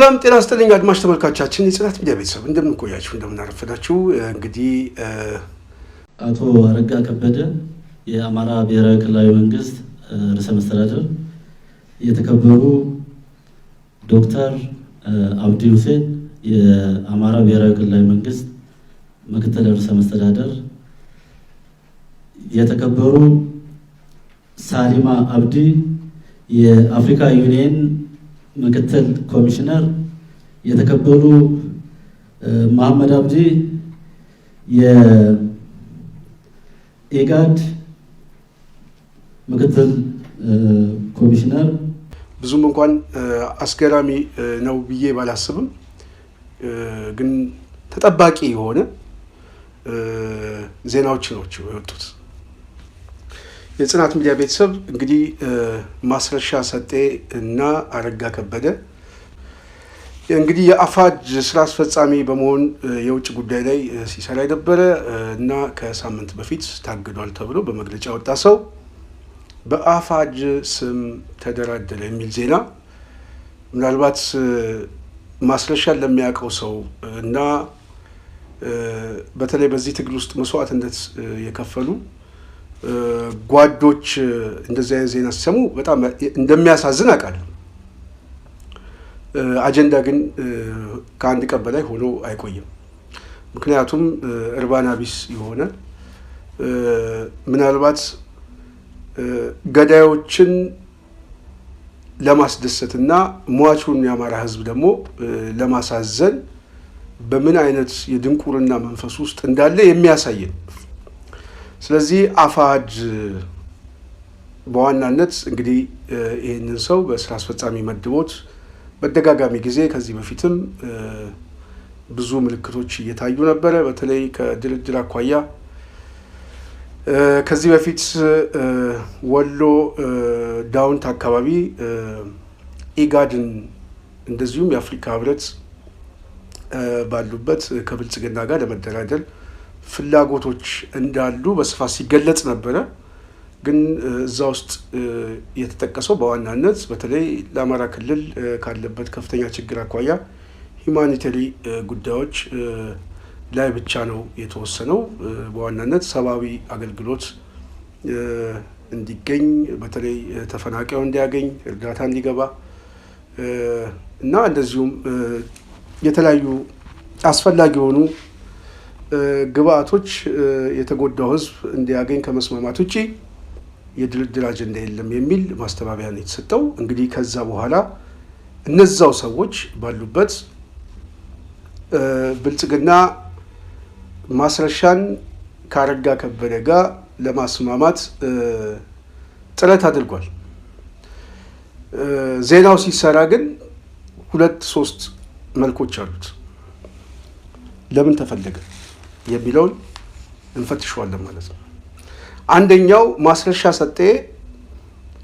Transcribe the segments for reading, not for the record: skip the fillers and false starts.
ሰላም ጤና ይስጥልኝ አድማጭ ተመልካቾቻችን የጽናት ሚዲያ ቤተሰብ እንደምን ቆያችሁ እንደምን አረፈዳችሁ። እንግዲህ አቶ አረጋ ከበደ የአማራ ብሔራዊ ክልላዊ መንግስት ርዕሰ መስተዳድር፣ የተከበሩ ዶክተር አብዲ ሁሴን የአማራ ብሔራዊ ክልላዊ መንግስት ምክትል ርዕሰ መስተዳድር፣ የተከበሩ ሳሊማ አብዲ የአፍሪካ ዩኒየን ምክትል ኮሚሽነር፣ የተከበሩ መሐመድ አብዲ የኢጋድ ምክትል ኮሚሽነር። ብዙም እንኳን አስገራሚ ነው ብዬ ባላስብም ግን ተጠባቂ የሆነ ዜናዎች ናቸው የወጡት። የጽናት ሚዲያ ቤተሰብ እንግዲህ ማስረሻ ሰጤ እና አረጋ ከበደ እንግዲህ የአፋድ ስራ አስፈጻሚ በመሆን የውጭ ጉዳይ ላይ ሲሰራ የነበረ እና ከሳምንት በፊት ታግዷል ተብሎ በመግለጫ ወጣ ሰው በአፋድ ስም ተደራደረ የሚል ዜና ምናልባት ማስረሻን ለሚያውቀው ሰው እና በተለይ በዚህ ትግል ውስጥ መስዋዕትነት የከፈሉ ጓዶች እንደዚህ አይነት ዜና ሲሰሙ በጣም እንደሚያሳዝን አውቃለሁ። አጀንዳ ግን ከአንድ ቀን በላይ ሆኖ አይቆይም። ምክንያቱም እርባና ቢስ የሆነ ምናልባት ገዳዮችን ለማስደሰትና ሟቹን የአማራ ሕዝብ ደግሞ ለማሳዘን በምን አይነት የድንቁርና መንፈስ ውስጥ እንዳለ የሚያሳየን። ስለዚህ አፋድ በዋናነት እንግዲህ ይህንን ሰው በስራ አስፈጻሚ መድቦት በተደጋጋሚ ጊዜ ከዚህ በፊትም ብዙ ምልክቶች እየታዩ ነበረ። በተለይ ከድርድር አኳያ ከዚህ በፊት ወሎ ዳውንት አካባቢ ኢጋድን እንደዚሁም የአፍሪካ ህብረት ባሉበት ከብልጽግና ጋር ለመደራደር ፍላጎቶች እንዳሉ በስፋት ሲገለጽ ነበረ። ግን እዛ ውስጥ የተጠቀሰው በዋናነት በተለይ ለአማራ ክልል ካለበት ከፍተኛ ችግር አኳያ ሂውማኒታሪ ጉዳዮች ላይ ብቻ ነው የተወሰነው። በዋናነት ሰብአዊ አገልግሎት እንዲገኝ፣ በተለይ ተፈናቃዩ እንዲያገኝ፣ እርዳታ እንዲገባ እና እንደዚሁም የተለያዩ አስፈላጊ የሆኑ ግብአቶች የተጎዳው ህዝብ እንዲያገኝ ከመስማማት ውጪ የድርድር አጀንዳ የለም የሚል ማስተባበያ ነው የተሰጠው። እንግዲህ ከዛ በኋላ እነዛው ሰዎች ባሉበት ብልጽግና ማስረሻን ከአረጋ ከበደ ጋር ለማስማማት ጥረት አድርጓል። ዜናው ሲሰራ ግን 2-3 መልኮች አሉት። ለምን ተፈለገ የሚለውን እንፈትሸዋለን ማለት ነው። አንደኛው ማስረሻ ሰጤ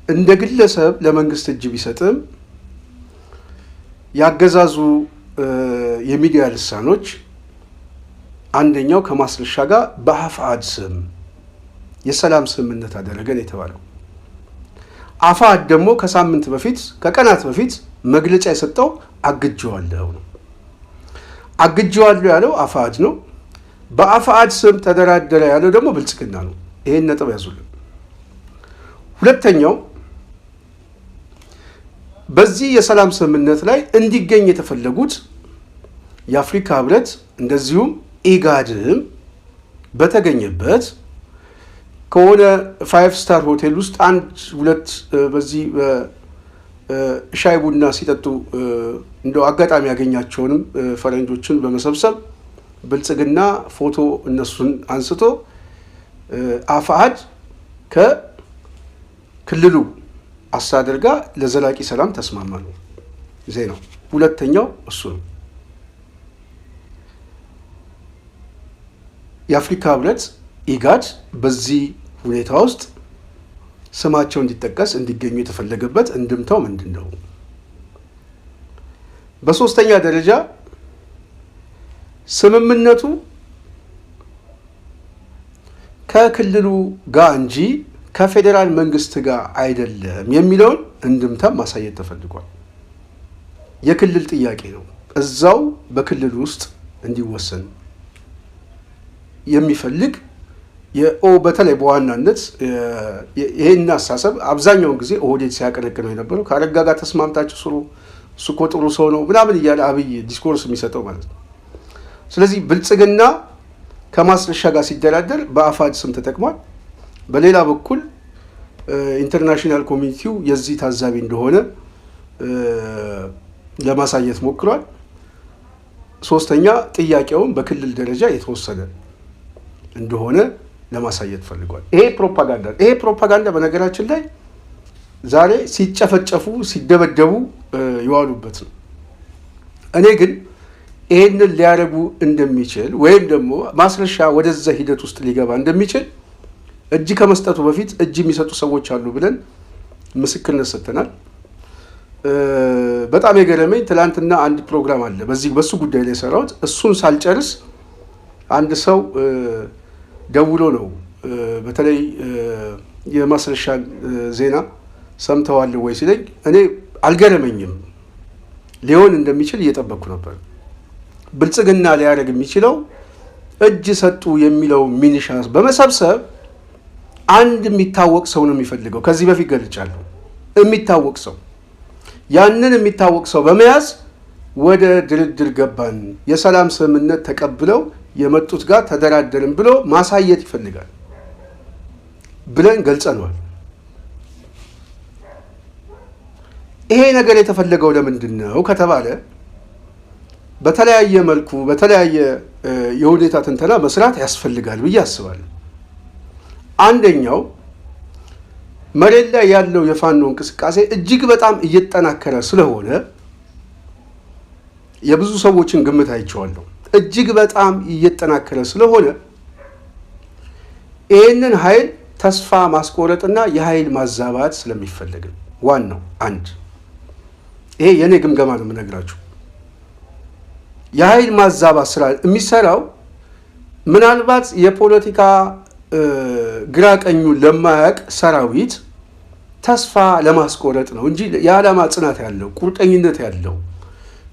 እንደ ግለሰብ ለመንግስት እጅ ቢሰጥም ያገዛዙ የሚዲያ ልሳኖች አንደኛው ከማስረሻ ጋር በአፋድ ስም የሰላም ስምምነት አደረገን የተባለው። አፋድ ደግሞ ከቀናት በፊት መግለጫ የሰጠው አግጀዋለሁ ነው። አግጀዋለሁ ያለው አፋድ ነው። በአፋድ ስም ተደራደረ ያለው ደግሞ ብልጽግና ነው። ይሄን ነጥብ ያዙልን። ሁለተኛው በዚህ የሰላም ስምምነት ላይ እንዲገኝ የተፈለጉት የአፍሪካ ህብረት እንደዚሁም ኢጋድም በተገኘበት ከሆነ 5 ስታር ሆቴል ውስጥ 1-2 በዚህ ሻይ ቡና ሲጠጡ እንደው አጋጣሚ ያገኛቸውንም ፈረንጆችን በመሰብሰብ ብልጽግና ፎቶ እነሱን አንስቶ አፋድ ከክልሉ አስተዳደር ጋር ለዘላቂ ሰላም ተስማማ ነው ዜናው። ሁለተኛው እሱ ነው። የአፍሪካ ህብረት ኢጋድ በዚህ ሁኔታ ውስጥ ስማቸው እንዲጠቀስ እንዲገኙ የተፈለገበት እንድምታው ምንድን ነው? በሶስተኛ ደረጃ ስምምነቱ ከክልሉ ጋር እንጂ ከፌዴራል መንግስት ጋር አይደለም የሚለውን እንድምታ ማሳየት ተፈልጓል። የክልል ጥያቄ ነው። እዛው በክልል ውስጥ እንዲወሰን የሚፈልግ በተለይ በዋናነት ይሄን አሳሰብ አብዛኛውን ጊዜ ኦህዴድ ሲያቀነቅነው የነበረው ከአረጋ ጋር ተስማምታችሁ ስሩ፣ እሱ እኮ ጥሩ ሰው ነው ምናምን እያለ አብይ ዲስኮርስ የሚሰጠው ማለት ነው። ስለዚህ ብልጽግና ከማስረሻ ጋር ሲደራደር በአፋድ ስም ተጠቅሟል። በሌላ በኩል ኢንተርናሽናል ኮሚኒቲው የዚህ ታዛቢ እንደሆነ ለማሳየት ሞክሯል። ሶስተኛ ጥያቄውን በክልል ደረጃ የተወሰነ እንደሆነ ለማሳየት ፈልጓል። ይሄ ፕሮፓጋንዳ በነገራችን ላይ ዛሬ ሲጨፈጨፉ ሲደበደቡ ይዋሉበት ነው። እኔ ግን ይሄንን ሊያደርጉ እንደሚችል ወይም ደግሞ ማስረሻ ወደዛ ሂደት ውስጥ ሊገባ እንደሚችል እጅ ከመስጠቱ በፊት እጅ የሚሰጡ ሰዎች አሉ ብለን ምስክርነት ሰጥተናል። በጣም የገረመኝ ትላንትና አንድ ፕሮግራም አለ በሱ ጉዳይ ላይ ሰራሁት። እሱን ሳልጨርስ አንድ ሰው ደውሎ ነው በተለይ የማስረሻን ዜና ሰምተዋል ወይ ሲለኝ እኔ አልገረመኝም። ሊሆን እንደሚችል እየጠበቅኩ ነበር። ብልጽግና ሊያደርግ የሚችለው እጅ ሰጡ የሚለው ሚኒሻ በመሰብሰብ አንድ የሚታወቅ ሰው ነው የሚፈልገው። ከዚህ በፊት ገልጫለሁ። የሚታወቅ ሰው ያንን የሚታወቅ ሰው በመያዝ ወደ ድርድር ገባን፣ የሰላም ስምምነት ተቀብለው የመጡት ጋር ተደራደርን ብሎ ማሳየት ይፈልጋል ብለን ገልጸነዋል። ይሄ ነገር የተፈለገው ለምንድን ነው ከተባለ በተለያየ መልኩ በተለያየ የሁኔታ ትንተና መስራት ያስፈልጋል ብዬ አስባለሁ። አንደኛው መሬት ላይ ያለው የፋኖ እንቅስቃሴ እጅግ በጣም እየተጠናከረ ስለሆነ የብዙ ሰዎችን ግምት አይቼዋለሁ። እጅግ በጣም እየተጠናከረ ስለሆነ ይህንን ኃይል ተስፋ ማስቆረጥና የኃይል ማዛባት ስለሚፈለግ ዋናው አንድ ይሄ የኔ ግምገማ ነው የምነግራችሁ። የኃይል ማዛባት ስራ የሚሰራው ምናልባት የፖለቲካ ግራ ቀኙን ለማያውቅ ሰራዊት ተስፋ ለማስቆረጥ ነው እንጂ የዓላማ ጽናት ያለው ቁርጠኝነት ያለው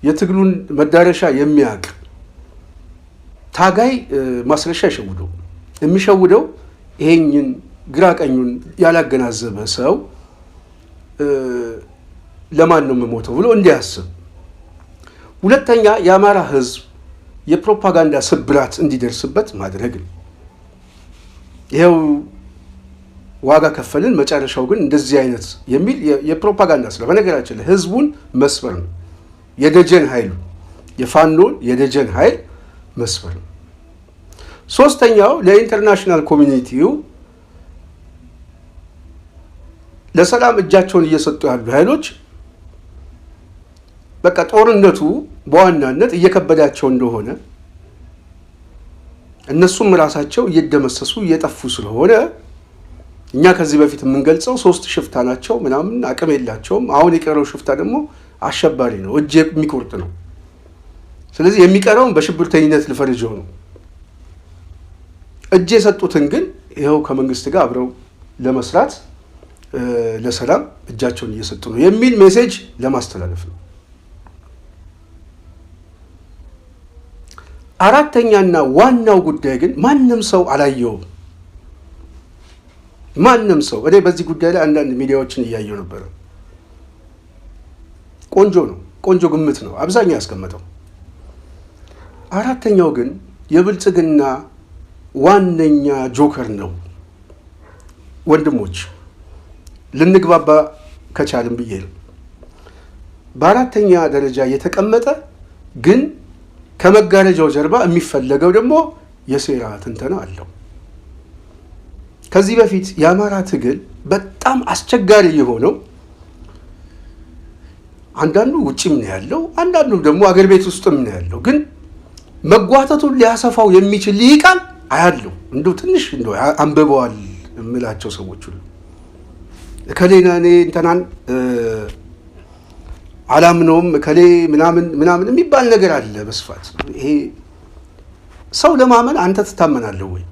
የትግሉን መዳረሻ የሚያውቅ ታጋይ ማስረሻ አይሸውደው። የሚሸውደው ይሄንን ግራ ቀኙን ያላገናዘበ ሰው ለማን ነው የምሞተው ብሎ እንዲያስብ። ሁለተኛ የአማራ ሕዝብ የፕሮፓጋንዳ ስብራት እንዲደርስበት ማድረግ ነው። ይሄው ዋጋ ከፈልን መጨረሻው ግን እንደዚህ አይነት የሚል የፕሮፓጋንዳ ስራ በነገራችን ላይ ሕዝቡን መስበር ነው። የደጀን ኃይሉ የፋኖን የደጀን ኃይል መስበር ነው። ሶስተኛው ለኢንተርናሽናል ኮሚኒቲው ለሰላም እጃቸውን እየሰጡ ያሉ ኃይሎች በቃ ጦርነቱ በዋናነት እየከበዳቸው እንደሆነ እነሱም ራሳቸው እየደመሰሱ እየጠፉ ስለሆነ እኛ ከዚህ በፊት የምንገልጸው 3 ሽፍታ ናቸው ምናምን አቅም የላቸውም። አሁን የቀረው ሽፍታ ደግሞ አሸባሪ ነው፣ እጅ የሚቆርጥ ነው። ስለዚህ የሚቀረውን በሽብርተኝነት ልፈርጀው ነው። እጅ የሰጡትን ግን ይኸው ከመንግስት ጋር አብረው ለመስራት ለሰላም እጃቸውን እየሰጡ ነው የሚል ሜሴጅ ለማስተላለፍ ነው። አራተኛና ዋናው ጉዳይ ግን ማንም ሰው አላየውም። ማንም ሰው እኔ በዚህ ጉዳይ ላይ አንዳንድ ሚዲያዎችን እያየው ነበር። ቆንጆ ነው፣ ቆንጆ ግምት ነው አብዛኛው ያስቀመጠው። አራተኛው ግን የብልጽግና ዋነኛ ጆከር ነው። ወንድሞች ልንግባባ ከቻልን ብዬ ነው። በአራተኛ ደረጃ የተቀመጠ ግን ከመጋረጃው ጀርባ የሚፈለገው ደግሞ የሴራ ትንተና አለው። ከዚህ በፊት የአማራ ትግል በጣም አስቸጋሪ የሆነው አንዳንዱ ውጭም ነው ያለው፣ አንዳንዱ ደግሞ አገር ቤት ውስጥም ነው ያለው። ግን መጓተቱን ሊያሰፋው የሚችል ሊቃል አያለው። እንደው ትንሽ እንደው አንብበዋል የምላቸው ሰዎች ሁሉ እከሌና እኔ እንተናን አላምነውም እከሌ ምናምን የሚባል ነገር አለ በስፋት። ይሄ ሰው ለማመን አንተ ትታመናለህ ወይ?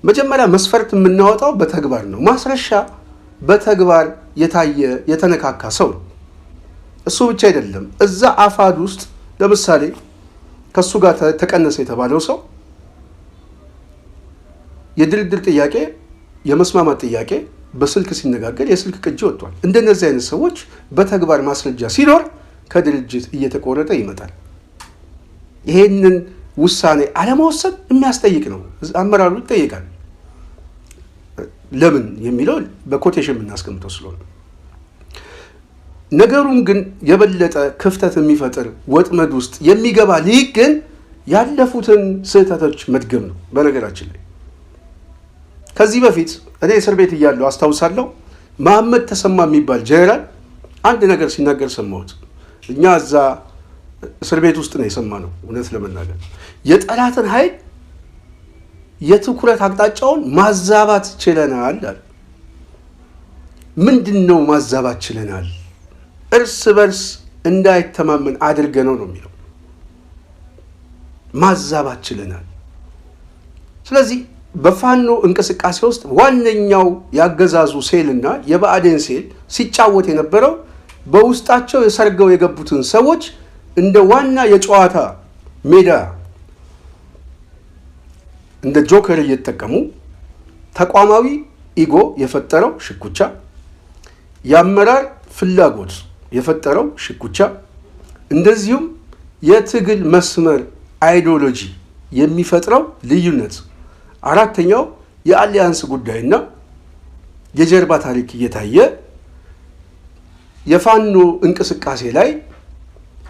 መጀመሪያ መስፈርት የምናወጣው በተግባር ነው። ማስረሻ በተግባር የታየ የተነካካ ሰው ነው። እሱ ብቻ አይደለም። እዛ አፋድ ውስጥ ለምሳሌ ከሱ ጋር ተቀነሰ የተባለው ሰው የድርድር ጥያቄ፣ የመስማማት ጥያቄ በስልክ ሲነጋገር የስልክ ቅጂ ወጥቷል። እንደነዚህ አይነት ሰዎች በተግባር ማስረጃ ሲኖር ከድርጅት እየተቆረጠ ይመጣል። ይሄንን ውሳኔ አለመወሰን የሚያስጠይቅ ነው። አመራሩ ይጠይቃል። ለምን የሚለው በኮቴሽን የምናስቀምጠው ስለሆነ ነገሩን ግን የበለጠ ክፍተት የሚፈጥር ወጥመድ ውስጥ የሚገባ ሊቅ ግን ያለፉትን ስህተቶች መድገም ነው። በነገራችን ላይ ከዚህ በፊት እኔ እስር ቤት እያለሁ አስታውሳለሁ መሐመድ ተሰማ የሚባል ጀነራል አንድ ነገር ሲናገር ሰማሁት። እኛ እዛ እስር ቤት ውስጥ ነው የሰማነው። እውነት ለመናገር የጠላትን ኃይል የትኩረት አቅጣጫውን ማዛባት ችለናል አለ። ምንድን ነው ማዛባት ችለናል? እርስ በርስ እንዳይተማመን አድርገነው ነው የሚለው። ማዛባት ችለናል። ስለዚህ በፋኖ እንቅስቃሴ ውስጥ ዋነኛው ያገዛዙ ሴልና የብአዴን ሴል ሲጫወት የነበረው በውስጣቸው የሰርገው የገቡትን ሰዎች እንደ ዋና የጨዋታ ሜዳ እንደ ጆከር እየተጠቀሙ ተቋማዊ ኢጎ የፈጠረው ሽኩቻ፣ የአመራር ፍላጎት የፈጠረው ሽኩቻ፣ እንደዚሁም የትግል መስመር አይዲዮሎጂ የሚፈጥረው ልዩነት፣ አራተኛው የአሊያንስ ጉዳይና የጀርባ ታሪክ እየታየ የፋኖ እንቅስቃሴ ላይ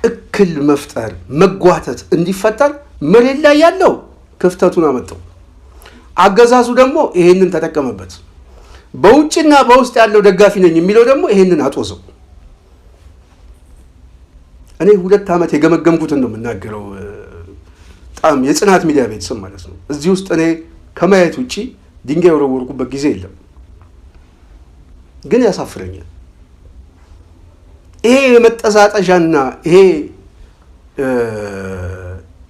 እክል መፍጠር፣ መጓተት እንዲፈጠር መሬት ላይ ያለው ክፍተቱን አመጣው። አገዛዙ ደግሞ ይሄንን ተጠቀመበት። በውጭና በውስጥ ያለው ደጋፊ ነኝ የሚለው ደግሞ ይሄንን አጦዘው። እኔ 2 ዓመት የገመገምኩትን ነው የምናገረው። በጣም የጽናት ሚዲያ ቤተሰብ ማለት ነው። እዚህ ውስጥ እኔ ከማየት ውጪ ድንጋይ ወረወርኩበት ጊዜ የለም። ግን ያሳፍረኛል። ይሄ የመጠዛጠዣና ይሄ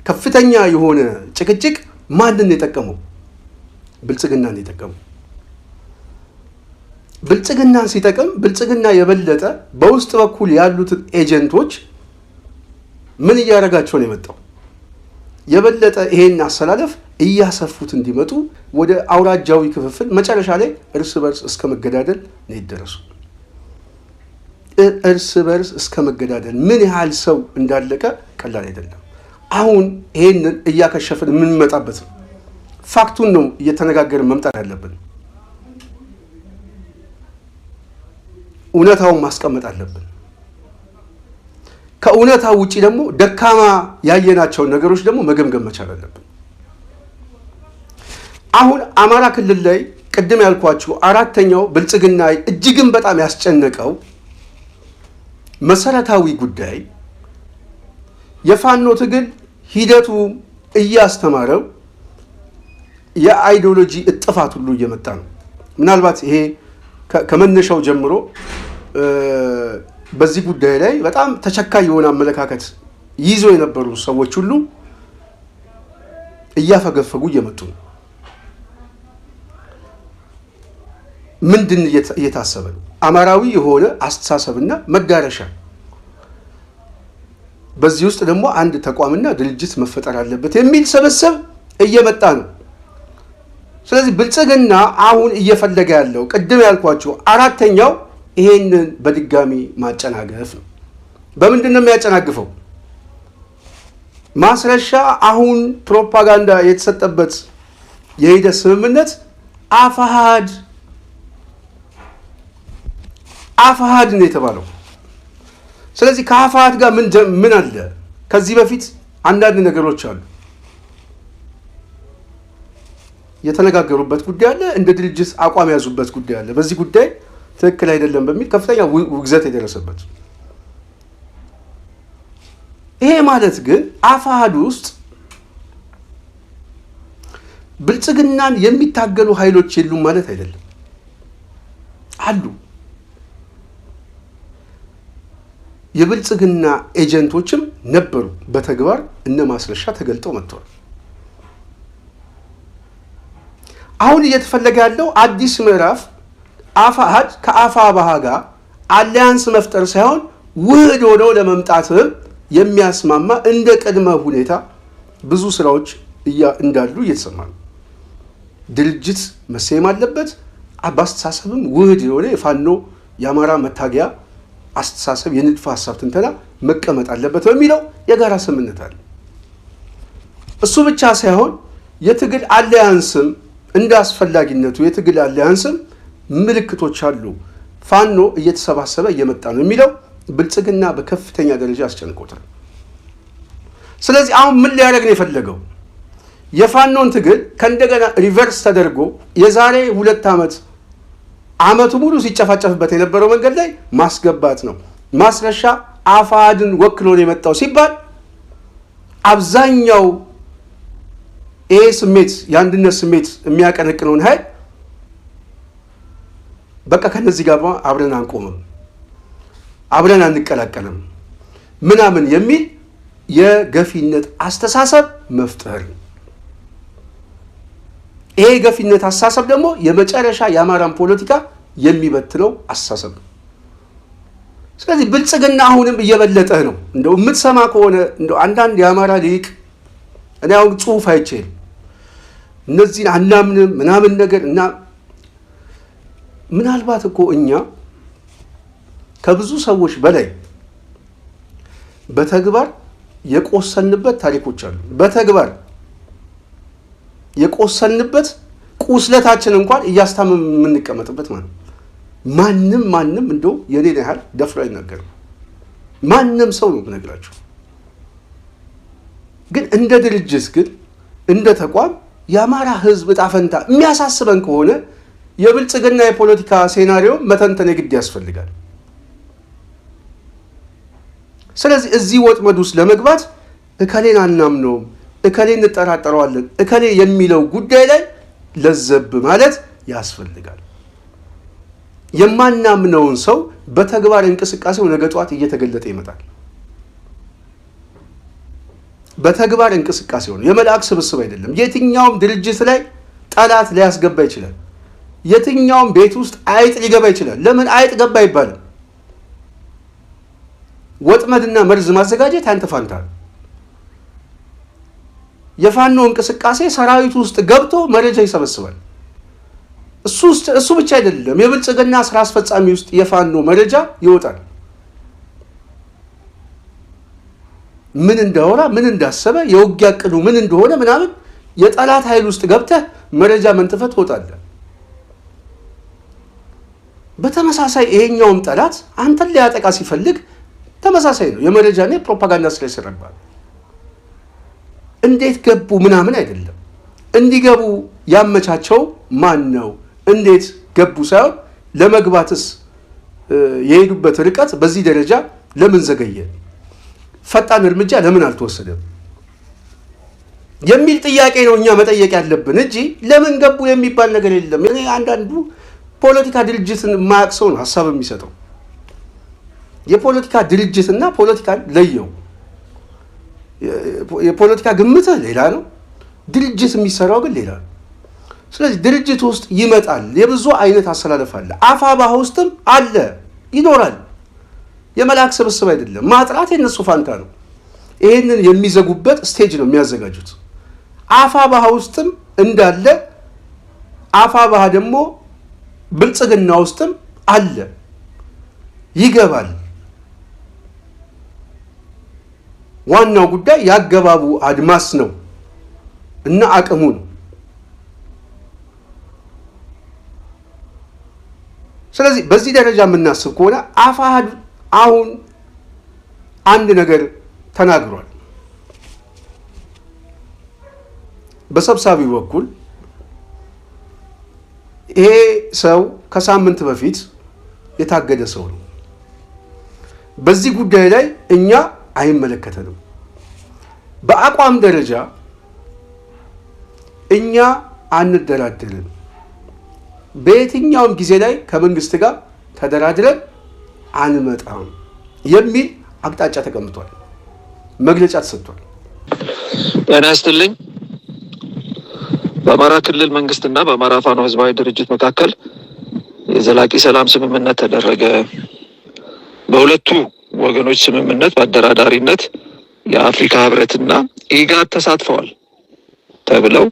ከፍተኛ የሆነ ጭቅጭቅ ማንን የጠቀመው? ብልጽግናን የጠቀመው። ብልጽግናን ሲጠቅም ብልጽግና የበለጠ በውስጥ በኩል ያሉትን ኤጀንቶች ምን እያደረጋቸው ነው የመጣው? የበለጠ ይሄን አሰላለፍ እያሰፉት እንዲመጡ ወደ አውራጃዊ ክፍፍል መጨረሻ ላይ እርስ በርስ እስከ መገዳደል ነው የደረሱ። እርስ በርስ እስከ መገዳደል ምን ያህል ሰው እንዳለቀ ቀላል አይደለም። አሁን ይሄንን እያከሸፍን የምንመጣበት ነው። ፋክቱን ነው እየተነጋገርን መምጣት ያለብን። እውነታውን ማስቀመጥ አለብን። ከእውነታው ውጪ ደግሞ ደካማ ያየናቸውን ነገሮች ደግሞ መገምገም መቻል አለብን። አሁን አማራ ክልል ላይ ቅድም ያልኳችሁ አራተኛው ብልጽግና እጅግን በጣም ያስጨነቀው መሰረታዊ ጉዳይ የፋኖ ትግል ሂደቱ እያስተማረው የአይዲዮሎጂ እጥፋት ሁሉ እየመጣ ነው። ምናልባት ይሄ ከመነሻው ጀምሮ በዚህ ጉዳይ ላይ በጣም ተቸካይ የሆነ አመለካከት ይዞ የነበሩ ሰዎች ሁሉ እያፈገፈጉ እየመጡ ነው። ምንድን እየታሰበ ነው? አማራዊ የሆነ አስተሳሰብና መዳረሻ። በዚህ ውስጥ ደግሞ አንድ ተቋምና ድርጅት መፈጠር አለበት የሚል ስብስብ እየመጣ ነው። ስለዚህ ብልጽግና አሁን እየፈለገ ያለው ቅድም ያልኳቸው አራተኛው ይሄንን በድጋሚ ማጨናገፍ ነው። በምንድን ነው የሚያጨናግፈው? ማስረሻ አሁን ፕሮፓጋንዳ የተሰጠበት የሂደት ስምምነት አፋሃድ ነው የተባለው። ስለዚህ ከአፋሃድ ጋር ምን አለ? ከዚህ በፊት አንዳንድ ነገሮች አሉ የተነጋገሩበት ጉዳይ አለ። እንደ ድርጅት አቋም ያዙበት ጉዳይ አለ። በዚህ ጉዳይ ትክክል አይደለም በሚል ከፍተኛ ውግዘት የደረሰበት። ይሄ ማለት ግን አፋሃድ ውስጥ ብልጽግናን የሚታገሉ ኃይሎች የሉም ማለት አይደለም። አሉ። የብልጽግና ኤጀንቶችም ነበሩ። በተግባር እነ ማስረሻ ተገልጠው መጥተዋል። አሁን እየተፈለገ ያለው አዲስ ምዕራፍ አፋሃድ ከአፋብኃ ጋር አሊያንስ መፍጠር ሳይሆን ውህድ ሆኖ ለመምጣትም የሚያስማማ እንደ ቅድመ ሁኔታ ብዙ ስራዎች እንዳሉ እየተሰማ ነው። ድርጅት መሰየም አለበት። በአስተሳሰብም ውህድ የሆነ የፋኖ የአማራ መታገያ አስተሳሰብ የንድፈ ሀሳብ ትንተና መቀመጥ አለበት በሚለው የጋራ ስምምነት አለ። እሱ ብቻ ሳይሆን የትግል አሊያንስም እንደ አስፈላጊነቱ የትግል አሊያንስም ምልክቶች አሉ። ፋኖ እየተሰባሰበ እየመጣ ነው የሚለው ብልጽግና በከፍተኛ ደረጃ አስጨንቆታል። ስለዚህ አሁን ምን ሊያደርግ ነው የፈለገው? የፋኖን ትግል ከእንደገና ሪቨርስ ተደርጎ የዛሬ 2 ዓመቱ ሙሉ ሲጨፋጨፍበት የነበረው መንገድ ላይ ማስገባት ነው። ማስረሻ አፋሕድን ወክሎ ነው የመጣው ሲባል አብዛኛው ይሄ ስሜት የአንድነት ስሜት የሚያቀነቅነውን ኃይል በቃ ከነዚህ ጋር አብረን አንቆምም፣ አብረን አንቀላቀልም ምናምን የሚል የገፊነት አስተሳሰብ መፍጠር። ይሄ የገፊነት አስተሳሰብ ደግሞ የመጨረሻ የአማራን ፖለቲካ የሚበትነው አስተሳሰብ ነው። ስለዚህ ብልጽግና አሁንም እየበለጠህ ነው። እንደው የምትሰማ ከሆነ እንደው አንዳንድ የአማራ ሊቅ እኔ አሁን ጽሁፍ አይቼል እነዚህን አናምንም ምናምን ነገር እና ምናልባት እኮ እኛ ከብዙ ሰዎች በላይ በተግባር የቆሰንበት ታሪኮች አሉ። በተግባር የቆሰንበት ቁስለታችን እንኳን እያስታመም የምንቀመጥበት ማለት ማንም እንደው የኔን ያህል ደፍሮ አይናገርም። ማንም ሰው ነው ብነግራችሁ። ግን እንደ ድርጅት ግን እንደ ተቋም የአማራ ሕዝብ ዕጣ ፈንታ የሚያሳስበን ከሆነ የብልጽግና የፖለቲካ ሴናሪዮ መተንተን የግድ ያስፈልጋል። ስለዚህ እዚህ ወጥመድ ውስጥ ለመግባት እከሌን አናምነውም፣ እከሌን እንጠራጠረዋለን፣ እከሌ የሚለው ጉዳይ ላይ ለዘብ ማለት ያስፈልጋል። የማናምነውን ሰው በተግባር እንቅስቃሴው ነገ ጧት እየተገለጠ ይመጣል። በተግባር እንቅስቃሴው ነው። የመልአክ ስብስብ አይደለም። የትኛውም ድርጅት ላይ ጠላት ሊያስገባ ይችላል። የትኛውም ቤት ውስጥ አይጥ ሊገባ ይችላል። ለምን አይጥ ገባ አይባልም። ወጥመድና መርዝ ማዘጋጀት አንተ ፋንታ ነው። የፋኖ እንቅስቃሴ ሰራዊቱ ውስጥ ገብቶ መረጃ ይሰበስባል። እሱ ብቻ አይደለም። የብልጽግና ስራ አስፈጻሚ ውስጥ የፋኖ መረጃ ይወጣል። ምን እንዳወራ፣ ምን እንዳሰበ፣ የውጊያ ዕቅዱ ምን እንደሆነ ምናምን የጠላት ኃይል ውስጥ ገብተህ መረጃ መንጥፈህ ትወጣለህ። በተመሳሳይ ይሄኛውም ጠላት አንተን ሊያጠቃ ሲፈልግ ተመሳሳይ ነው። የመረጃና የፕሮፓጋንዳ ስራ ይሰራባል። እንዴት ገቡ ምናምን አይደለም። እንዲገቡ ያመቻቸው ማን ነው? እንዴት ገቡ ሳይሆን ለመግባትስ የሄዱበት ርቀት በዚህ ደረጃ ለምን ዘገየ? ፈጣን እርምጃ ለምን አልተወሰደም? የሚል ጥያቄ ነው እኛ መጠየቅ ያለብን እንጂ ለምን ገቡ የሚባል ነገር የለም። እኔ አንዳንዱ ፖለቲካ ድርጅትን የማያውቅ ሰው ነው ሀሳብ የሚሰጠው። የፖለቲካ ድርጅትና ፖለቲካን ለየው። የፖለቲካ ግምትህ ሌላ ነው፣ ድርጅት የሚሰራው ግን ሌላ ነው። ስለዚህ ድርጅት ውስጥ ይመጣል፣ የብዙ አይነት አሰላለፍ አለ። አፋባህ ውስጥም አለ ይኖራል። የመልአክ ስብስብ አይደለም። ማጥራት የነሱ ፋንታ ነው። ይህንን የሚዘጉበት ስቴጅ ነው የሚያዘጋጁት። አፋባህ ውስጥም እንዳለ አፋባህ ደግሞ ብልጽግና ውስጥም አለ፣ ይገባል። ዋናው ጉዳይ ያገባቡ አድማስ ነው እና አቅሙ ነው። ስለዚህ በዚህ ደረጃ የምናስብ ከሆነ አፋሕድ አሁን አንድ ነገር ተናግሯል። በሰብሳቢው በኩል ይሄ ሰው ከሳምንት በፊት የታገደ ሰው ነው። በዚህ ጉዳይ ላይ እኛ አይመለከተንም። በአቋም ደረጃ እኛ አንደራደርም። በየትኛውም ጊዜ ላይ ከመንግስት ጋር ተደራድረን አንመጣም የሚል አቅጣጫ ተቀምጧል። መግለጫ ተሰጥቷል። ጤና ይስጥልኝ። በአማራ ክልል መንግስትና በአማራ ፋኖ ህዝባዊ ድርጅት መካከል የዘላቂ ሰላም ስምምነት ተደረገ። በሁለቱ ወገኖች ስምምነት በአደራዳሪነት የአፍሪካ ህብረትና ኢጋድ ተሳትፈዋል ተብለው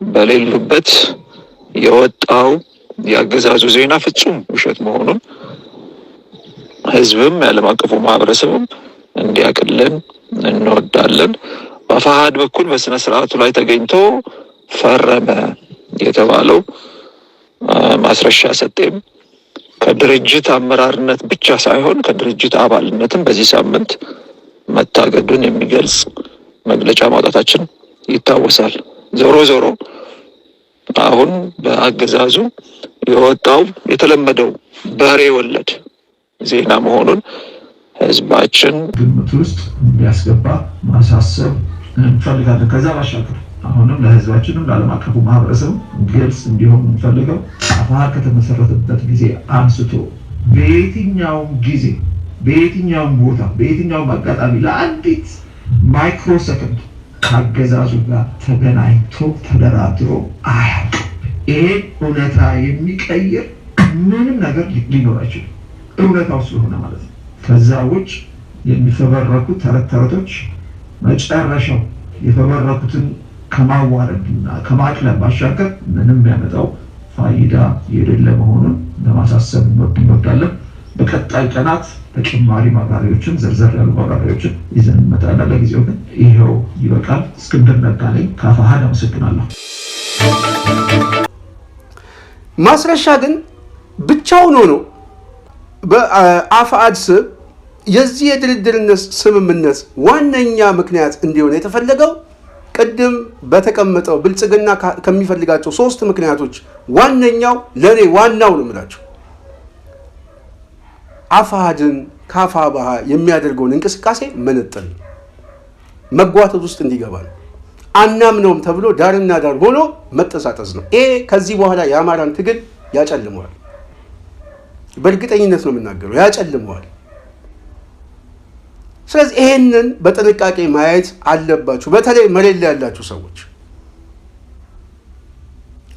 በሌሉበት የወጣው የአገዛዙ ዜና ፍጹም ውሸት መሆኑን ህዝብም የዓለም አቀፉ ማህበረሰብም እንዲያውቅልን እንወዳለን። በአፋሕድ በኩል በስነ ስርዓቱ ላይ ተገኝቶ ፈረመ የተባለው ማስረሻ ሰጤም ከድርጅት አመራርነት ብቻ ሳይሆን ከድርጅት አባልነትም በዚህ ሳምንት መታገዱን የሚገልጽ መግለጫ ማውጣታችን ይታወሳል። ዞሮ ዞሮ አሁን በአገዛዙ የወጣው የተለመደው በሬ ወለድ ዜና መሆኑን ህዝባችን ግምት ውስጥ እንዲያስገባ ማሳሰብ እንፈልጋለን። ከዛ ባሻገር አሁንም ለህዝባችንም ለዓለም አቀፉ ማህበረሰብ ግልጽ እንዲሆን እንፈልገው አፋሕድ ከተመሰረተበት ጊዜ አንስቶ በየትኛውም ጊዜ በየትኛውም ቦታ በየትኛውም አጋጣሚ ለአንዲት ማይክሮ ሰከንድ ከአገዛዙ ጋር ተገናኝቶ ተደራድሮ አያውቅም። ይሄን እውነታ የሚቀይር ምንም ነገር ሊኖር አይችልም፣ እውነታው ስለሆነ ማለት ነው። ከዛ ውጭ የሚፈበረኩ ተረት ተረቶች መጨረሻው የተበረኩትን ከማዋረድና ከማቅለብ ባሻገር ምንም ያመጣው ፋይዳ የሌለ መሆኑን ለማሳሰብ እንወዳለን። በቀጣይ ቀናት ተጨማሪ ማብራሪያዎችን ዘርዘር ያሉ ማብራሪያዎችን ይዘን እንመጣለን። ለጊዜው ግን ይሄው ይበቃል። እስክንድር ነጋ ነኝ ከአፋሕድ አመሰግናለሁ። ማስረሻ ግን ብቻውን ሆኖ በአፋሕድ ስም የዚህ የድርድርነት ስምምነት ዋነኛ ምክንያት እንዲሆን የተፈለገው ቅድም በተቀመጠው ብልጽግና ከሚፈልጋቸው 3 ምክንያቶች ዋነኛው ለኔ ዋናው ነው የምላቸው አፋሕድን ከአፋብኃ የሚያደርገውን እንቅስቃሴ መነጠል መጓተት ውስጥ እንዲገባ ነው። አናምነውም ተብሎ ዳርና ዳር ሆኖ መጠሳጠስ ነው። ይሄ ከዚህ በኋላ የአማራን ትግል ያጨልመዋል። በእርግጠኝነት ነው የምናገረው፣ ያጨልመዋል። ስለዚህ ይሄንን በጥንቃቄ ማየት አለባችሁ። በተለይ መሬት ላይ ያላችሁ ሰዎች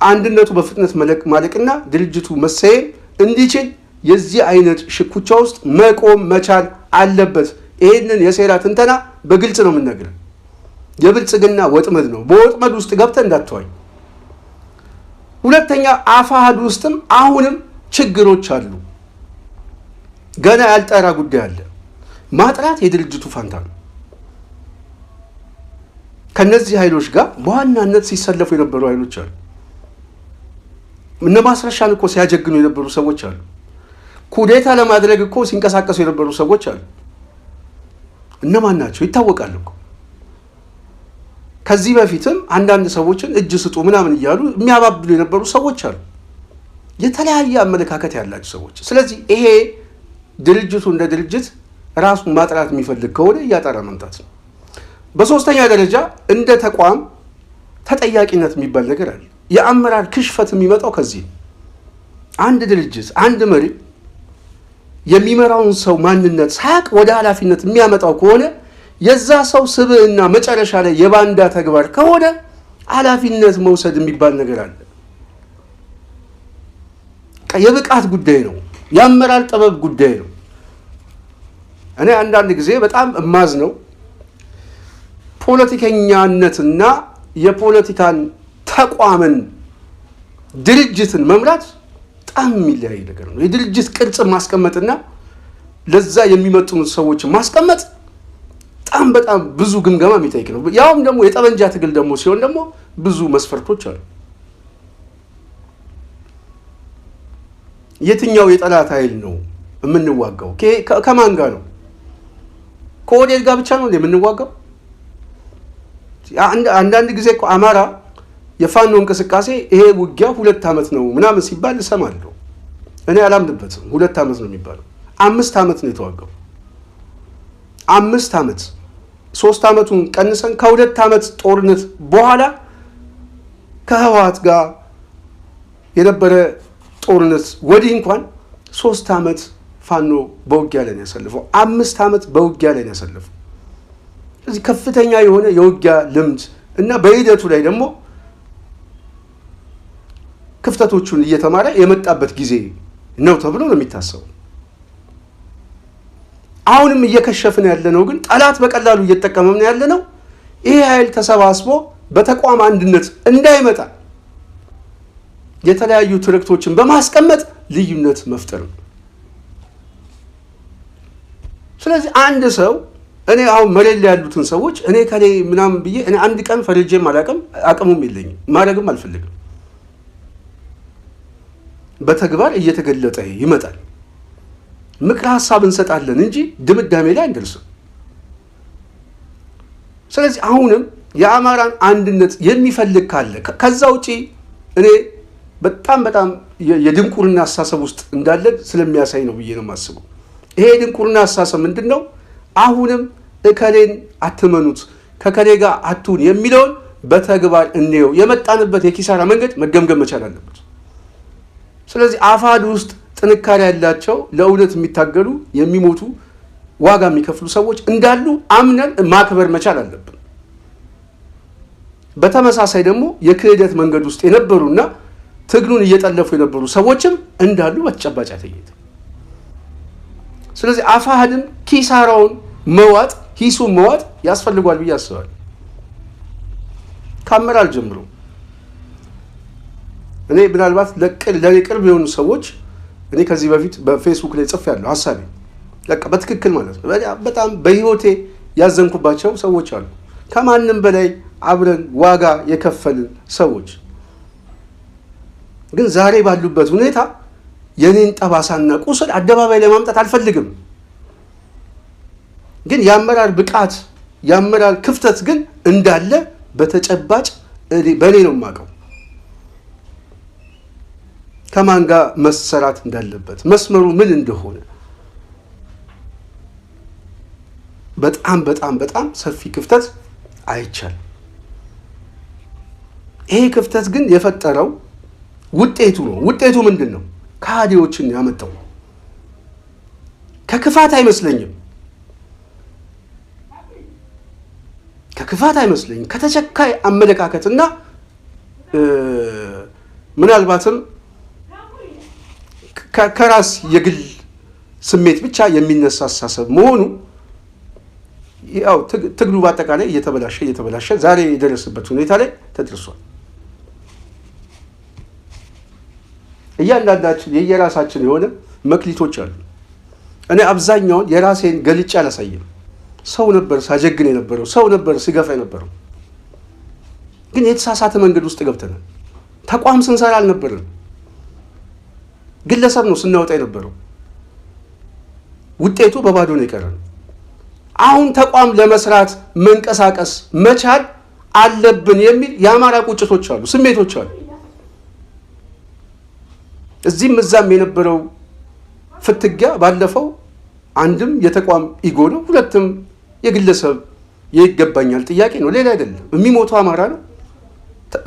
አንድነቱ በፍጥነት ማለቅና ድርጅቱ መሰየም እንዲችል የዚህ አይነት ሽኩቻ ውስጥ መቆም መቻል አለበት። ይሄንን የሴራ ትንተና በግልጽ ነው የምንነግርህ። የብልጽግና ወጥመድ ነው። በወጥመድ ውስጥ ገብተህ እንዳትዋኝ። ሁለተኛ አፋሕድ ውስጥም አሁንም ችግሮች አሉ። ገና ያልጠራ ጉዳይ አለ። ማጥራት የድርጅቱ ፋንታ ነው። ከነዚህ ኃይሎች ጋር በዋናነት ሲሰለፉ የነበሩ ኃይሎች አሉ። እነ ማስረሻን እኮ ሲያጀግኑ የነበሩ ሰዎች አሉ። ኩዴታ ለማድረግ እኮ ሲንቀሳቀሱ የነበሩ ሰዎች አሉ። እነማን ናቸው? ይታወቃል እኮ። ከዚህ በፊትም አንዳንድ ሰዎችን እጅ ስጡ ምናምን እያሉ የሚያባብሉ የነበሩ ሰዎች አሉ። የተለያየ አመለካከት ያላቸው ሰዎች። ስለዚህ ይሄ ድርጅቱ እንደ ድርጅት ራሱን ማጥራት የሚፈልግ ከሆነ እያጠራ መምጣት ነው። በሶስተኛ ደረጃ እንደ ተቋም ተጠያቂነት የሚባል ነገር አለ። የአመራር ክሽፈት የሚመጣው ከዚህ ነው። አንድ ድርጅት አንድ መሪ የሚመራውን ሰው ማንነት ሳያውቅ ወደ ኃላፊነት የሚያመጣው ከሆነ የዛ ሰው ስብዕና መጨረሻ ላይ የባንዳ ተግባር ከሆነ ኃላፊነት መውሰድ የሚባል ነገር አለ። የብቃት ጉዳይ ነው። የአመራር ጥበብ ጉዳይ ነው። እኔ አንዳንድ ጊዜ በጣም እማዝ ነው ፖለቲከኛነትና የፖለቲካን ተቋምን ድርጅትን መምራት በጣም የሚለያይ ነገር ነው። የድርጅት ቅርጽ ማስቀመጥና ለዛ የሚመጡት ሰዎች ማስቀመጥ በጣም ብዙ ግምገማ የሚጠይቅ ነው። ያውም ደግሞ የጠመንጃ ትግል ደግሞ ሲሆን ደግሞ ብዙ መስፈርቶች አሉ። የትኛው የጠላት ኃይል ነው የምንዋጋው? ከማን ጋር ነው? ከኦዴድ ጋር ብቻ ነው የምንዋጋው? አንዳንድ ጊዜ እኮ አማራ የፋኖ እንቅስቃሴ ይሄ ውጊያ 2 ዓመት ነው ምናምን ሲባል እሰማለሁ። እኔ አላምንበትም። 2 ዓመት ነው የሚባለው። 5 ዓመት ነው የተዋጋው። 5 ዓመት 3 ዓመቱን ቀንሰን ከ2 ዓመት ጦርነት በኋላ ከህወሓት ጋር የነበረ ጦርነት ወዲህ እንኳን 3 ዓመት ፋኖ በውጊያ ላይ ነው ያሳለፈው። 5 ዓመት በውጊያ ላይ ነው ያሳለፈው። ስለዚህ ከፍተኛ የሆነ የውጊያ ልምድ እና በሂደቱ ላይ ደግሞ ክፍተቶቹን እየተማረ የመጣበት ጊዜ ነው ተብሎ ነው የሚታሰበው። አሁንም እየከሸፍን ያለነው ግን ጠላት በቀላሉ እየተጠቀመን ያለነው ይሄ ኃይል ተሰባስቦ በተቋም አንድነት እንዳይመጣ የተለያዩ ትርክቶችን በማስቀመጥ ልዩነት መፍጠር ነው። ስለዚህ አንድ ሰው እኔ አሁን መሬት ላይ ያሉትን ሰዎች እኔ ከኔ ምናምን ብዬ እኔ አንድ ቀን ፈርጄም አላውቅም፣ አቅሙም የለኝም፣ ማድረግም አልፈልግም። በተግባር እየተገለጠ ይመጣል። ምክረ ሀሳብ እንሰጣለን እንጂ ድምዳሜ ላይ አንደርስም። ስለዚህ አሁንም የአማራን አንድነት የሚፈልግ ካለ ከዛ ውጪ እኔ በጣም የድንቁርና አስተሳሰብ ውስጥ እንዳለን ስለሚያሳይ ነው ብዬ ነው የማስበው። ይሄ የድንቁርና አስተሳሰብ ምንድን ነው? አሁንም እከሌን አትመኑት ከከሌ ጋር አትሁን የሚለውን በተግባር እንየው። የመጣንበት የኪሳራ መንገድ መገምገም መቻል አለበት። ስለዚህ አፋሕድ ውስጥ ጥንካሬ ያላቸው ለእውነት የሚታገሉ የሚሞቱ ዋጋ የሚከፍሉ ሰዎች እንዳሉ አምነን ማክበር መቻል አለብን። በተመሳሳይ ደግሞ የክህደት መንገድ ውስጥ የነበሩና ትግሉን እየጠለፉ የነበሩ ሰዎችም እንዳሉ በተጨባጭ ተገኝተው፣ ስለዚህ አፋሕድን ኪሳራውን መዋጥ ሂሱን መዋጥ ያስፈልጓል ብዬ አስባለሁ። ከአመራር ጀምሮ እኔ ምናልባት ለኔ ቅርብ የሆኑ ሰዎች እኔ ከዚህ በፊት በፌስቡክ ላይ ጽፌያለሁ ሀሳቤ በቃ በትክክል ማለት ነው። በጣም በህይወቴ ያዘንኩባቸው ሰዎች አሉ። ከማንም በላይ አብረን ዋጋ የከፈልን ሰዎች ግን ዛሬ ባሉበት ሁኔታ የኔን ጠባሳና ቁስል አደባባይ ላይ ማምጣት አልፈልግም። ግን የአመራር ብቃት የአመራር ክፍተት ግን እንዳለ በተጨባጭ በእኔ ነው የማውቀው። ከማን ጋር መሰራት እንዳለበት መስመሩ ምን እንደሆነ በጣም ሰፊ ክፍተት አይቻልም። ይሄ ክፍተት ግን የፈጠረው ውጤቱ ነው። ውጤቱ ምንድን ነው? ከሃዲዎችን ያመጣው ከክፋት አይመስለኝም። ከተቸካይ አመለካከትና ምናልባትም ከራስ የግል ስሜት ብቻ የሚነሳ አስተሳሰብ መሆኑ ያው ትግሉ በአጠቃላይ እየተበላሸ ዛሬ የደረሰበት ሁኔታ ላይ ተደርሷል። እያንዳንዳችን የየራሳችን የሆነ መክሊቶች አሉ። እኔ አብዛኛውን የራሴን ገልጬ አላሳየም። ሰው ነበር ሳጀግን የነበረው፣ ሰው ነበር ሲገፋ የነበረው። ግን የተሳሳተ መንገድ ውስጥ ገብተናል። ተቋም ስንሰራ አልነበረም፣ ግለሰብ ነው ስናወጣ የነበረው። ውጤቱ በባዶ ነው የቀረው። አሁን ተቋም ለመስራት መንቀሳቀስ መቻል አለብን የሚል የአማራ ቁጭቶች አሉ፣ ስሜቶች አሉ። እዚህም እዛም የነበረው ፍትጊያ ባለፈው አንድም የተቋም ኢጎ ነው፣ ሁለትም የግለሰብ ይገባኛል ጥያቄ ነው። ሌላ አይደለም። የሚሞተው አማራ ነው።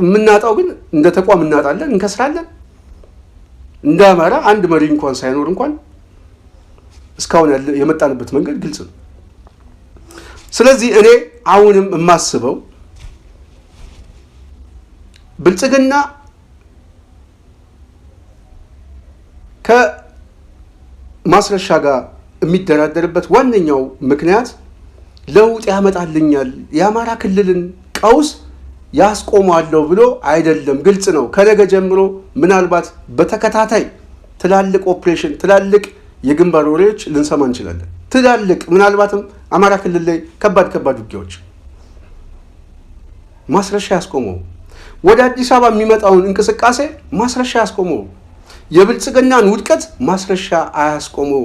የምናጣው ግን እንደ ተቋም እናጣለን፣ እንከስራለን። እንደ አማራ አንድ መሪ እንኳን ሳይኖር እንኳን እስካሁን የመጣንበት መንገድ ግልጽ ነው። ስለዚህ እኔ አሁንም የማስበው ብልጽግና ከማስረሻ ጋር የሚደራደርበት ዋነኛው ምክንያት ለውጥ ያመጣልኛል፣ የአማራ ክልልን ቀውስ ያስቆማለሁ ብሎ አይደለም። ግልጽ ነው። ከነገ ጀምሮ ምናልባት በተከታታይ ትላልቅ ኦፕሬሽን፣ ትላልቅ የግንባር ወሬዎች ልንሰማ እንችላለን። ትላልቅ ምናልባትም አማራ ክልል ላይ ከባድ ውጊያዎች ማስረሻ ያስቆመው፣ ወደ አዲስ አበባ የሚመጣውን እንቅስቃሴ ማስረሻ ያስቆመው፣ የብልጽግናን ውድቀት ማስረሻ አያስቆመው።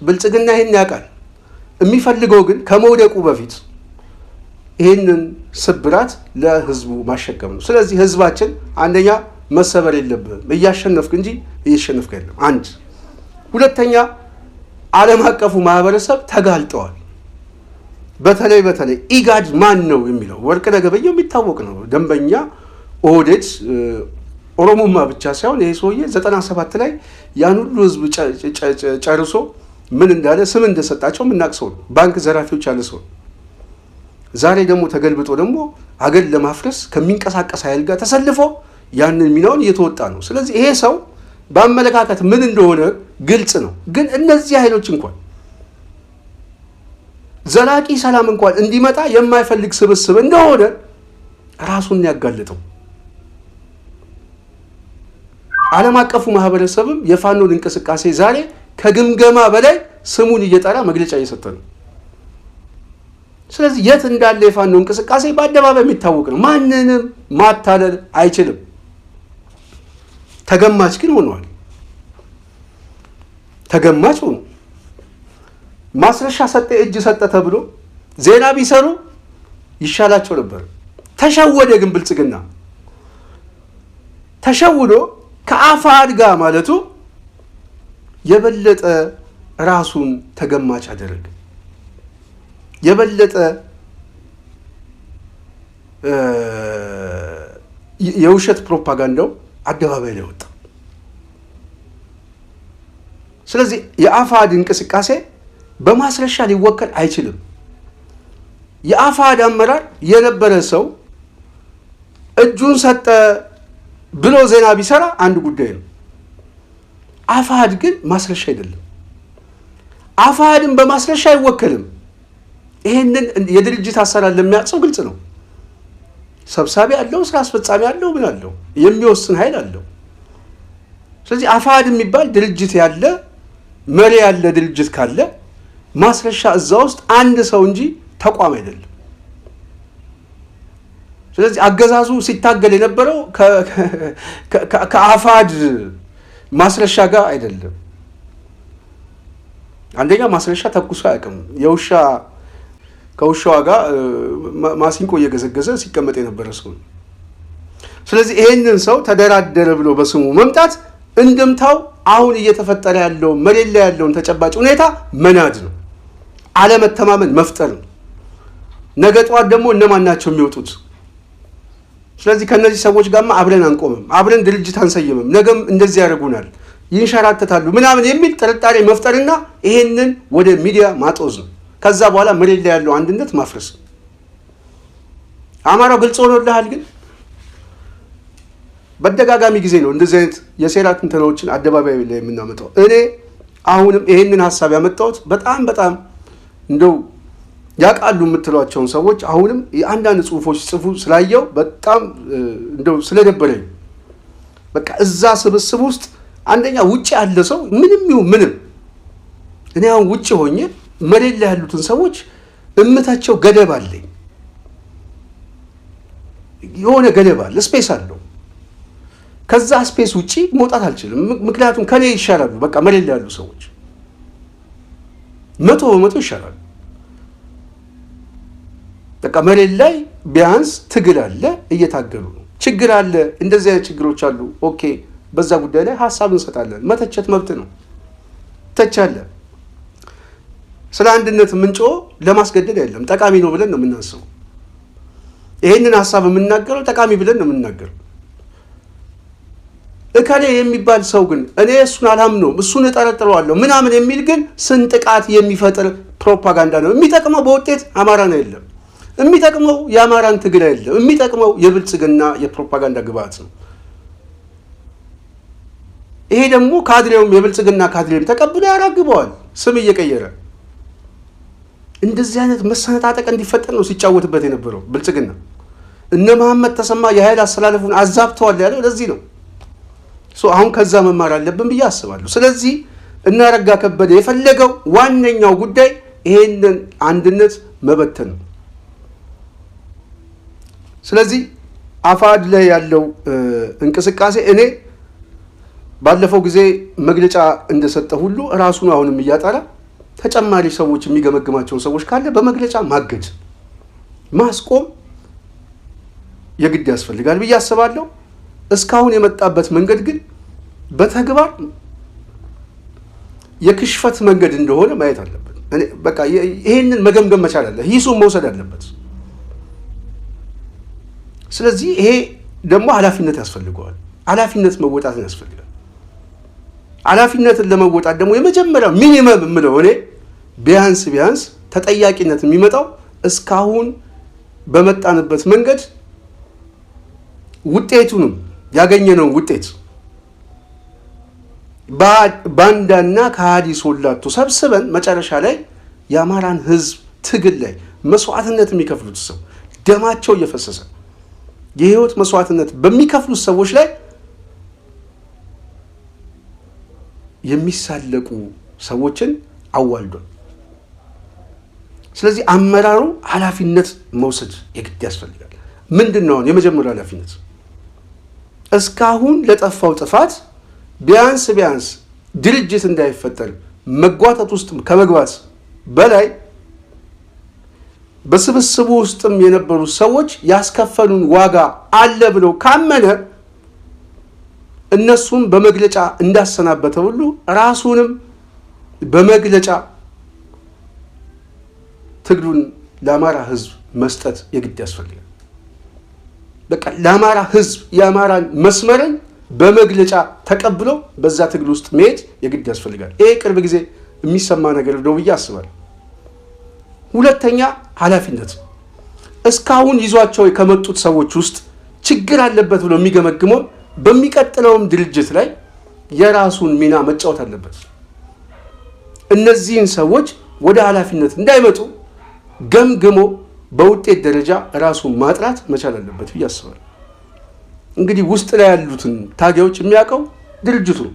ብልጽግና ይህን ያውቃል። የሚፈልገው ግን ከመውደቁ በፊት ይህንን ስብራት ለህዝቡ ማሸከም ነው። ስለዚህ ህዝባችን አንደኛ መሰበር የለብህም፣ እያሸነፍክ እንጂ እየሸነፍክ አይደለም። አንድ ሁለተኛ ዓለም አቀፉ ማህበረሰብ ተጋልጠዋል። በተለይ ኢጋድ ማን ነው የሚለው ወርቅነህ ገበየሁ የሚታወቅ ነው። ደንበኛ ኦህዴድ ኦሮሞማ ብቻ ሳይሆን ይሄ ሰውዬ 97 ላይ ያን ሁሉ ህዝብ ጨርሶ ምን እንዳለ ስም እንደሰጣቸው የምናውቅ ሰው ነው። ባንክ ዘራፊዎች ያለ ሰው ነው። ዛሬ ደግሞ ተገልብጦ ደግሞ ሀገር ለማፍረስ ከሚንቀሳቀስ ኃይል ጋር ተሰልፎ ያንን ሚናውን እየተወጣ ነው። ስለዚህ ይሄ ሰው በአመለካከት ምን እንደሆነ ግልጽ ነው። ግን እነዚህ ኃይሎች እንኳን ዘላቂ ሰላም እንኳን እንዲመጣ የማይፈልግ ስብስብ እንደሆነ ራሱን ያጋለጠው። ዓለም አቀፉ ማህበረሰብም የፋኖን እንቅስቃሴ ዛሬ ከግምገማ በላይ ስሙን እየጠራ መግለጫ እየሰጠ ነው። ስለዚህ የት እንዳለ የፋኖ እንቅስቃሴ በአደባባይ የሚታወቅ ነው። ማንንም ማታለል አይችልም። ተገማች ግን ሆኗል። ተገማች ሆኖ ማስረሻ ሰጠ እጅ ሰጠ ተብሎ ዜና ቢሰሩ ይሻላቸው ነበር። ተሸወደ ግን ብልጽግና ተሸውዶ ከአፋድ ጋር ማለቱ የበለጠ ራሱን ተገማች አደረገ። የበለጠ የውሸት ፕሮፓጋንዳው አደባባይ ላይ ወጣ። ስለዚህ የአፋድ እንቅስቃሴ በማስረሻ ሊወከል አይችልም። የአፋድ አመራር የነበረ ሰው እጁን ሰጠ ብሎ ዜና ቢሰራ አንድ ጉዳይ ነው። አፋድ ግን ማስረሻ አይደለም። አፋድን በማስረሻ አይወከልም። ይሄንን የድርጅት አሰራር ለሚያውቀው ግልጽ ነው። ሰብሳቢ አለው፣ ስራ አስፈጻሚ አለው፣ ምን አለው፣ የሚወስን ኃይል አለው። ስለዚህ አፋድ የሚባል ድርጅት ያለ መሪ ያለ ድርጅት ካለ ማስረሻ እዛ ውስጥ አንድ ሰው እንጂ ተቋም አይደለም። ስለዚህ አገዛዙ ሲታገል የነበረው ከአፋድ ማስረሻ ጋር አይደለም። አንደኛ ማስረሻ ተኩሶ አያውቅም። ከውሻዋ ጋር ማሲንቆ እየገዘገዘ ሲቀመጥ የነበረ ሰው ነው። ስለዚህ ይሄንን ሰው ተደራደረ ብሎ በስሙ መምጣት እንድምታው አሁን እየተፈጠረ ያለው መሬት ላይ ያለውን ተጨባጭ ሁኔታ መናድ ነው፣ አለመተማመን መፍጠር ነው። ነገ ጠዋት ደግሞ እነማን ናቸው የሚወጡት? ስለዚህ ከነዚህ ሰዎች ጋርማ አብረን አንቆምም፣ አብረን ድርጅት አንሰይምም፣ ነገም እንደዚህ ያደርጉናል፣ ይንሸራተታሉ ምናምን የሚል ጥርጣሬ መፍጠርና ይሄንን ወደ ሚዲያ ማጦዝ ነው። ከዛ በኋላ መሬት ላይ ያለው አንድነት ማፍረስ ነው። አማራው ግልጽ ሆኖልሃል። ግን በተደጋጋሚ ጊዜ ነው እንደዚህ አይነት የሴራ ትንተናዎችን አደባባይ ላይ የምናመጣው። እኔ አሁንም ይሄንን ሀሳብ ያመጣሁት በጣም እንደው ያውቃሉ የምትሏቸውን ሰዎች አሁንም የአንዳንድ ጽሁፎች ጽፉ ስላየው በጣም እንደው ስለደበረኝ በቃ እዛ ስብስብ ውስጥ አንደኛ ውጭ ያለ ሰው ምንም ይሁን ምንም እኔ አሁን ውጭ ሆኜ መሬት ላይ ያሉትን ሰዎች እምታቸው ገደብ አለኝ። የሆነ ገደብ አለ፣ ስፔስ አለው። ከዛ ስፔስ ውጪ መውጣት አልችልም። ምክንያቱም ከኔ ይሻላሉ። በቃ መሬት ላይ ያሉ ሰዎች 100% ይሻላሉ። በቃ መሬት ላይ ቢያንስ ትግል አለ፣ እየታገሉ ነው። ችግር አለ፣ እንደዚህ አይነት ችግሮች አሉ። ኦኬ፣ በዛ ጉዳይ ላይ ሀሳብ እንሰጣለን። መተቸት መብት ነው፣ ተቻለ። ስለ አንድነት ምንጮ ለማስገደድ አይደለም፣ ጠቃሚ ነው ብለን ነው የምናስበው። ይሄንን ሀሳብ የምናገረው ጠቃሚ ብለን ነው የምናገረው። እከሌ የሚባል ሰው ግን እኔ እሱን አላምነውም፣ እሱን እጠረጥረዋለሁ ምናምን የሚል ግን ስንጥቃት የሚፈጥር ፕሮፓጋንዳ ነው። የሚጠቅመው በውጤት አማራን አይደለም፣ የሚጠቅመው የአማራን ትግል አይደለም፣ የሚጠቅመው የብልጽግና የፕሮፓጋንዳ ግብዓት ነው። ይሄ ደግሞ ካድሬውም የብልጽግና ካድሬም ተቀብሎ ያራግበዋል፣ ስም እየቀየረ እንደዚህ አይነት መሰነጣጠቅ እንዲፈጠር ነው ሲጫወትበት የነበረው ብልጽግና። እነ መሐመድ ተሰማ የኃይል አስተላለፉን አዛብተዋል ያለው ለዚህ ነው። አሁን ከዛ መማር አለብን ብዬ አስባለሁ። ስለዚህ እነ አረጋ ከበደ የፈለገው ዋነኛው ጉዳይ ይሄንን አንድነት መበተን ነው። ስለዚህ አፋድ ላይ ያለው እንቅስቃሴ እኔ ባለፈው ጊዜ መግለጫ እንደሰጠ ሁሉ ራሱን አሁንም እያጠራ ተጨማሪ ሰዎች የሚገመግማቸውን ሰዎች ካለ በመግለጫ ማገድ ማስቆም የግድ ያስፈልጋል ብዬ አስባለሁ። እስካሁን የመጣበት መንገድ ግን በተግባር የክሽፈት መንገድ እንደሆነ ማየት አለበት። በቃ ይሄንን መገምገም መቻል አለ፣ ሂሱን መውሰድ አለበት። ስለዚህ ይሄ ደግሞ ኃላፊነት ያስፈልገዋል። ኃላፊነት መወጣትን ያስፈልጋል። ኃላፊነትን ለመወጣት ደግሞ የመጀመሪያው ሚኒመም የምለው እኔ ቢያንስ ተጠያቂነት የሚመጣው እስካሁን በመጣንበት መንገድ ውጤቱንም ያገኘነውን ውጤት ባንዳና ከሃዲ ሶላቶ ሰብስበን መጨረሻ ላይ የአማራን ሕዝብ ትግል ላይ መስዋዕትነት የሚከፍሉት ሰው ደማቸው እየፈሰሰ የህይወት መስዋዕትነት በሚከፍሉት ሰዎች ላይ የሚሳለቁ ሰዎችን አዋልዷል። ስለዚህ አመራሩ ኃላፊነት መውሰድ የግድ ያስፈልጋል። ምንድነው የመጀመሪያው ኃላፊነት? እስካሁን ለጠፋው ጥፋት ቢያንስ ድርጅት እንዳይፈጠር መጓተት ውስጥ ከመግባት በላይ በስብስቡ ውስጥም የነበሩ ሰዎች ያስከፈሉን ዋጋ አለ ብሎ ካመነ እነሱም በመግለጫ እንዳሰናበተ ሁሉ ራሱንም በመግለጫ ትግሉን ለአማራ ህዝብ መስጠት የግድ ያስፈልጋል። በቃ ለአማራ ህዝብ የአማራን መስመርን በመግለጫ ተቀብሎ በዛ ትግል ውስጥ መሄድ የግድ ያስፈልጋል። ይሄ ቅርብ ጊዜ የሚሰማ ነገር ነው ብዬ አስባለሁ። ሁለተኛ ኃላፊነት እስካሁን ይዟቸው ከመጡት ሰዎች ውስጥ ችግር አለበት ብሎ የሚገመግመው በሚቀጥለውም ድርጅት ላይ የራሱን ሚና መጫወት አለበት። እነዚህን ሰዎች ወደ ኃላፊነት እንዳይመጡ ገምግሞ በውጤት ደረጃ ራሱን ማጥራት መቻል አለበት ብዬ አስባለሁ። እንግዲህ ውስጥ ላይ ያሉትን ታጋዮች የሚያውቀው ድርጅቱ ነው።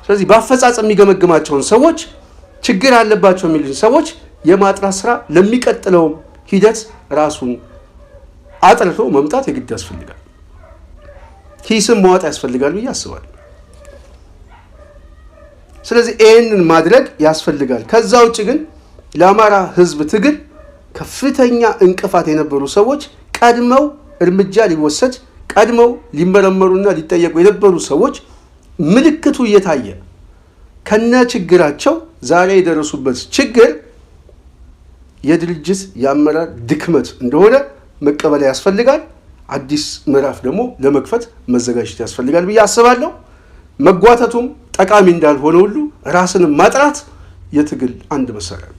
ስለዚህ በአፈጻጸም የሚገመግማቸውን ሰዎች ችግር አለባቸው የሚሉትን ሰዎች የማጥራት ስራ ለሚቀጥለው ሂደት ራሱን አጥርቶ መምጣት የግድ ያስፈልጋል። ሂስም ማወጥ ያስፈልጋል ብዬ አስባለሁ። ስለዚህ ይህንን ማድረግ ያስፈልጋል። ከዛ ውጭ ግን ለአማራ ህዝብ ትግል ከፍተኛ እንቅፋት የነበሩ ሰዎች ቀድመው እርምጃ ሊወሰድ ቀድመው ሊመረመሩና ሊጠየቁ የነበሩ ሰዎች ምልክቱ እየታየ ከነ ችግራቸው ዛሬ የደረሱበት ችግር የድርጅት የአመራር ድክመት እንደሆነ መቀበል ያስፈልጋል። አዲስ ምዕራፍ ደግሞ ለመክፈት መዘጋጀት ያስፈልጋል ብዬ አስባለሁ። መጓተቱም ጠቃሚ እንዳልሆነ ሁሉ ራስን ማጥራት የትግል አንድ መሳሪያ ነው።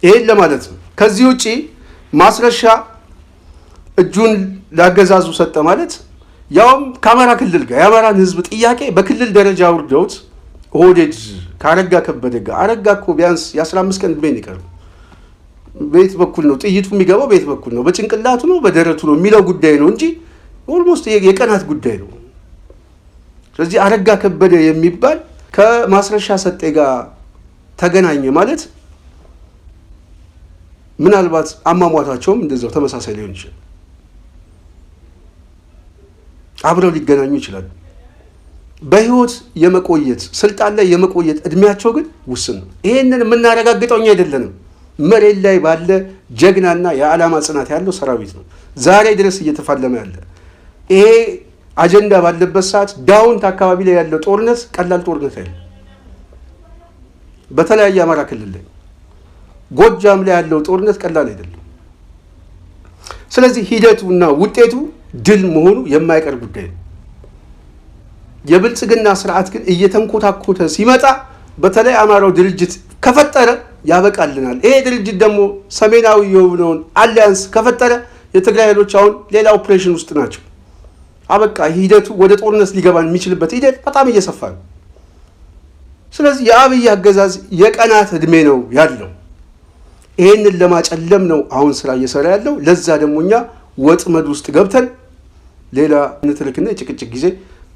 ይሄን ለማለት ነው። ከዚህ ውጪ ማስረሻ እጁን ላገዛዙ ሰጠ ማለት ያውም ከአማራ ክልል ጋር የአማራን ህዝብ ጥያቄ በክልል ደረጃ አውርደውት ኦህዴድ ካረጋ ከበደ ጋር አረጋ እኮ ቢያንስ የ15 ቀን ዕድሜ ይቀር ቤት በኩል ነው ጥይቱ የሚገባው ቤት በኩል ነው በጭንቅላቱ ነው በደረቱ ነው የሚለው ጉዳይ ነው እንጂ ኦልሞስት የቀናት ጉዳይ ነው። ስለዚህ አረጋ ከበደ የሚባል ከማስረሻ ሰጤ ጋር ተገናኘ ማለት ምናልባት አሟሟታቸውም እንደዛው ተመሳሳይ ሊሆን ይችላል። አብረው ሊገናኙ ይችላሉ። በህይወት የመቆየት ስልጣን ላይ የመቆየት እድሜያቸው ግን ውስን ነው። ይሄንን የምናረጋግጠው እኛ አይደለንም። መሬት ላይ ባለ ጀግናና የዓላማ ጽናት ያለው ሰራዊት ነው ዛሬ ድረስ እየተፋለመ ያለ። ይሄ አጀንዳ ባለበት ሰዓት ዳውንት አካባቢ ላይ ያለው ጦርነት ቀላል ጦርነት አይደለም። በተለያየ አማራ ክልል ላይ ጎጃም ላይ ያለው ጦርነት ቀላል አይደለም። ስለዚህ ሂደቱና ውጤቱ ድል መሆኑ የማይቀር ጉዳይ ነው። የብልጽግና ስርዓት ግን እየተንኮታኮተ ሲመጣ በተለይ አማራው ድርጅት ከፈጠረ ያበቃልናል። ይሄ ድርጅት ደግሞ ሰሜናዊ የሆነውን አሊያንስ ከፈጠረ የትግራይ ኃይሎች አሁን ሌላ ኦፕሬሽን ውስጥ ናቸው። አበቃ ሂደቱ ወደ ጦርነት ሊገባ የሚችልበት ሂደት በጣም እየሰፋ ነው። ስለዚህ የአብይ አገዛዝ የቀናት እድሜ ነው ያለው። ይሄንን ለማጨለም ነው አሁን ስራ እየሰራ ያለው። ለዛ ደግሞ እኛ ወጥመድ ውስጥ ገብተን ሌላ ንትርክና የጭቅጭቅ ጊዜ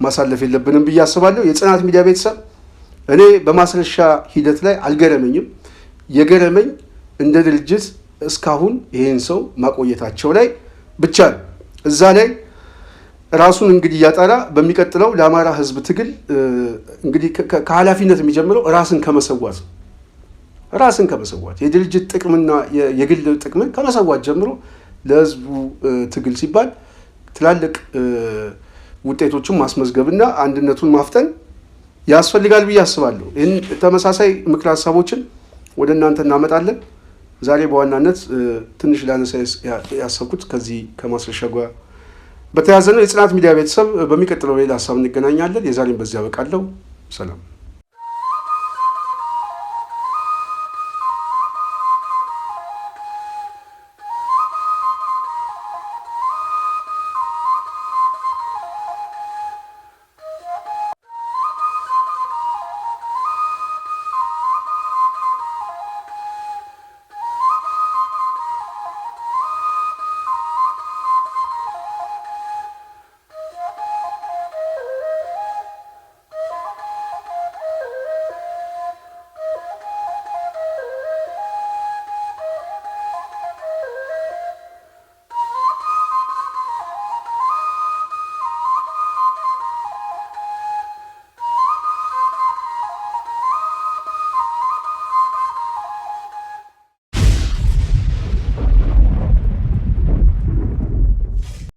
ማሳለፍ የለብንም ብዬ አስባለሁ። የጽናት ሚዲያ ቤተሰብ እኔ በማስረሻ ሂደት ላይ አልገረመኝም። የገረመኝ እንደ ድርጅት እስካሁን ይሄን ሰው ማቆየታቸው ላይ ብቻ ነው። እዛ ላይ ራሱን እንግዲህ እያጠራ በሚቀጥለው ለአማራ ህዝብ ትግል እንግዲህ ከኃላፊነት የሚጀምረው ራስን ከመሰዋት የድርጅት ጥቅምና የግል ጥቅምን ከመሰዋት ጀምሮ ለህዝቡ ትግል ሲባል ትላልቅ ውጤቶችን ማስመዝገብና አንድነቱን ማፍጠን ያስፈልጋል ብዬ አስባለሁ። ይህን ተመሳሳይ ምክር ሀሳቦችን ወደ እናንተ እናመጣለን። ዛሬ በዋናነት ትንሽ ላነሳ ያሰብኩት ከዚህ ከማስረሻ ጋር በተያያዘ ነው። የጽናት ሚዲያ ቤተሰብ በሚቀጥለው ሌላ ሀሳብ እንገናኛለን። የዛሬን በዚህ ያበቃለሁ። ሰላም።